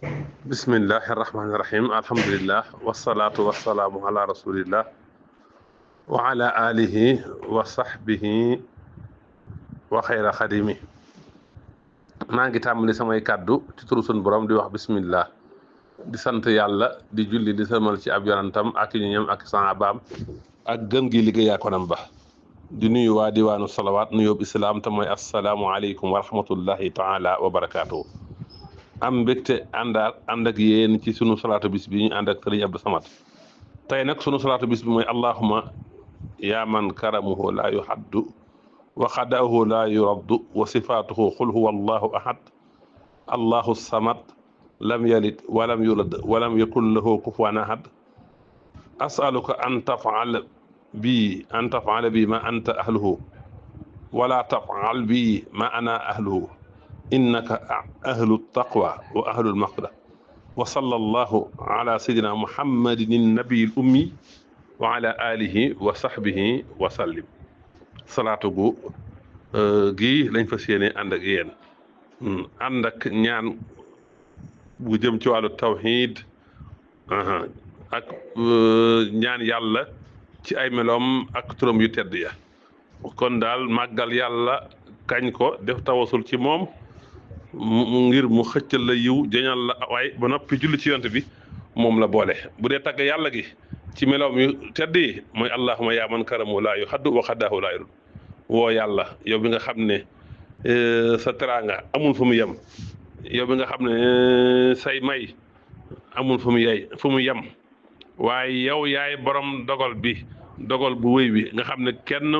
bismillahi irrahmani irrahim alhamdulillah wasalaatu wasalaamu ala rasulillah wa ala alihi wa sahbihi wa xayra xadimi maa ngi tàmbali samay kàddu ci turu sun borom di wax bismillah di sant yàlla di julli di sëlmal ci ab yonantam ak ñoñam ak sahabaam ak gën gi liggéeyaa konam ba di nuyu waa diwaanu salawaat nuyób islaam te mooy assalaamu aleykum wa rahmatullahi taala wa barakaatuhu am mbégte ànd ak yéen ci sunu salaatu bis bi ñu ànd ak sëriñ Abdou Samad tey nag sunu salaatu bis bi mooy allahuma yaa man karamuhu laa yuhaddu wa xadaahu laa yuraddu wa sifaatuhu qul huwa allahu ahad allahu samad lam yalid walam yulad walam yakun lahu kufuwan ahad asaluka an tafal bi ma anta ahluhu wala tafal bi ma ana ahluhu innaka ahlu taqwa wa ahlu lmaqda wa sallallahu ala sayyidina muhammadin nabiyil ummi wa ala alihi wa sahbihi wa sallim salaatu gu gii lañ fas yéene ànd ak yéen ànd ak ñaan bu jëm ci wàllu tawhid ak ñaan yàlla ci ay meloom ak turam yu tedd ya kon daal màggal yàlla kañ ko def tawasul ci moom ngir mu xëccal la yiw jañal la waaye ba noppi julli ci yonte bi moom la boole bu dee tagg yàlla gi ci meloom yu tedd yi mooy allahuma yaa man karamu laa yu xaddu wa xaddaahu laa yurul woo yàlla yow bi nga xam ne sa teraanga amul fu mu yem yow bi nga xam ne say may amul fu mu yem waaye yow yaay borom dogal bu wéy bi nga xam ne kenn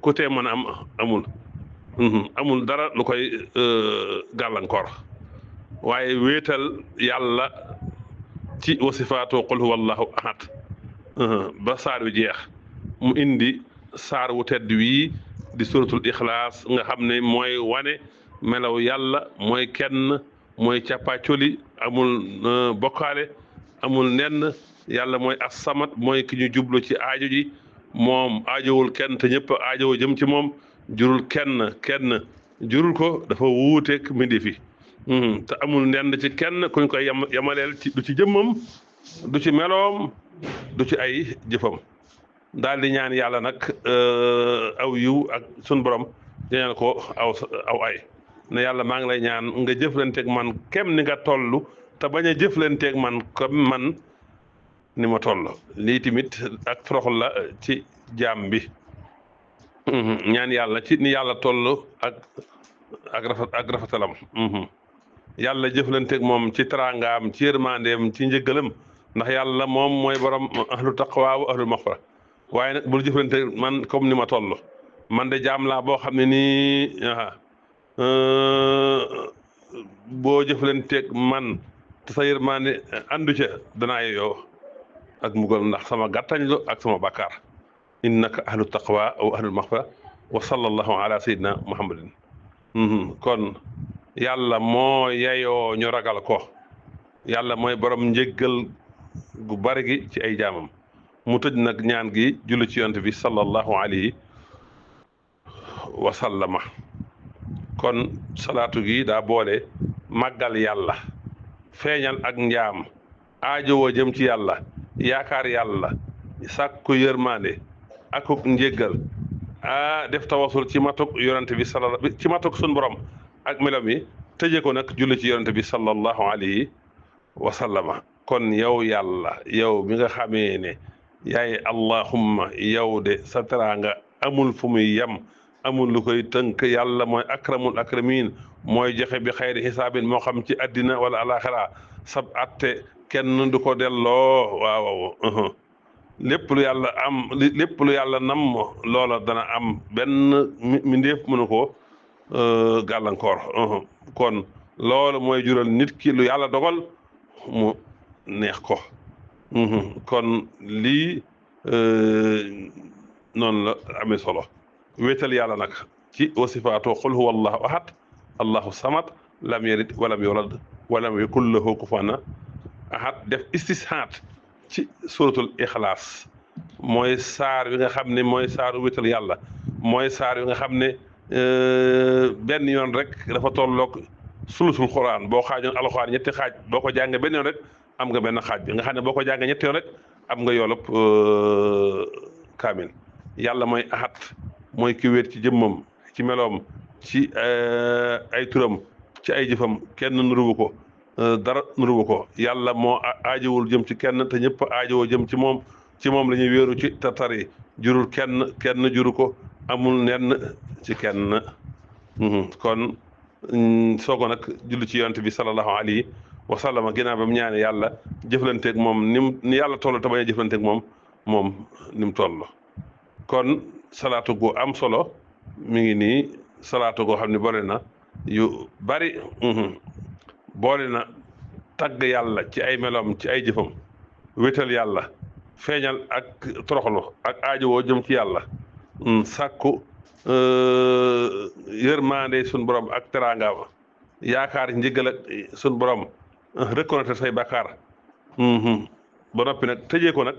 ku tee mën a am amul dara lu koy gàllankoor waaye wéetal yàlla ci wasifaatu qul huwa allahu ahad ba saar wi jeex mu indi saar wu tedd wii di suratul ixlaas nga xam ne mooy wane melaw yàlla mooy kenn mooy càppaacoli amul bokkaale amul nenn yàlla mooy as-samad mooy ki ñu jublu ci aajo ji moom aajowul kenn te ñëpp aajowo jëm ci moom jurul kenn jurul ko dafa wuuteeg mbindeef fi te amul ndend ci kenn kuñ koy yamaleel du ci jëmmam du ci meloom du ci ay jëfam daal di ñaan yàlla nag aw yiw ak sun borom ñaan ko aw ay ne yàlla maa ngi lay ñaan nga jëflanteeg man kem ni nga toll te bañ a jëflanteeg man comme man ni ma toll lii tamit ak toroxal la ci jaam bi ñaan yàlla ci ni yàlla toll ak rafetalam yàlla jëflanteeg moom ci teraangaam ci yërmandeem ci njëggalam ndax yàlla moom mooy borom ahlu taqwa wa ahlu maxfira waaye nag bul jëflanteeg man comme ni ma toll man de jaam laa boo xam ne nii boo jëflanteeg man te sa yërmande àndu ca danaa yow ak mugal ndax sama gàttañlu ak sama bàkkaar innaka ahlu taqwa wa ahlul maxfira wa sallallahu ala sayyidina muhammadin kon yàlla moo yayoo ñu ragal ko yàlla mooy borom njéggal gu bari gi ci ay jaamam mu tëj nag ñaan gi julli ci yonent bi sallallahu alayhi wa sallama kon salaatu gi daa boole màggal yàlla feeñal ak njaam aajowoo jëm ci yàlla yaakaar yàlla sàkku yërmande akuk njéggal def tawasul ci matuk yonante bi ci matuk sun borom ak melam yi tëje ko nag julli ci yonante bi sallallahu alayhi wa sallama kon yow yàlla yow bi nga xamee ne yaay allahumma yow de sa teraanga amul fu muy yem amul lu koy tënk yàlla mooy akramul akramin mooy joxe bi xayri xisaabin moo xam ci addina wala alaxira sab atte kenn du ko delloo waaw lépp lu yàlla am lépp lu yàlla nam loola dana am benn mindéef mënu ko gàllankoor kon loolu mooy jural nit ki lu yàlla dogal mu neex ko kon lii noonu la amee solo wéetal yàlla nag ci wasifaatu qul huwa allahu ahad allahu samad lam yalid walam yulad walam yakun lahu kufuwan ahad def istishaat ci suratul ixlaas mooy saar wi nga xam ne mooy saaru wéetal yàlla mooy saar wi nga xam ne benn yoon rek dafa tolloog sulusul xuraan boo xaajoon alxuraan ñetti xaaj boo ko jàngee benn yoon rek am nga benn xaaj bi nga xam ne boo ko jàngee ñetti yoon rek am nga yoolub kaamil. yàlla mooy ahad mooy ki wéet ci jëmmam ci meloom ci ay turam ci ay jëfam kenn nuruwu ko dara nuruwu ko yàlla moo aajowul jëm ci kenn te ñëpp aajowoo jëm ci moom la ñuy wéeru ci tartar yi jurul kenn juru ko amul nenn ci kenn kon soo ko nag julli ci yonent bi sallallahu alayhi wa sallam ginnaaw ba mu ñaane yàlla jëflanteeg moom ni yàlla toll te bañ a jëflanteeg moom ni mu toll kon salaatu gu am solo mi ngi nii salaatu goo xam ne boole na yu bari boole na tagg yàlla ci ay meloom ci ay jëfam wétal yàlla feeñal ak toroxlu ak aajowoo jëm ci yàlla sàkku yërmande sun borom ak teraanga yaakaar njëgal ak sun borom reconnaître say bakkaar ba noppi nag tëjee ko nag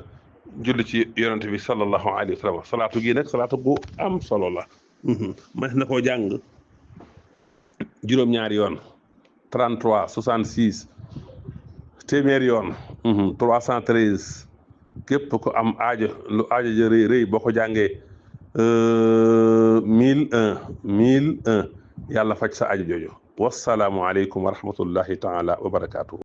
julli ci yonent bi sallallahu alayhi wa sallam salaatu gi nag salaatu gu am solo la mas na koo jàng juróom-ñaari yoon 33 66 téeméer yoon 313 képp ko am aajo lu aajo ja rëy rëy boo ko jàngee 1001 yàlla faj sa aajo jooju wassalaamu aleykum wa rahmatullahi taala wa barakaatuhu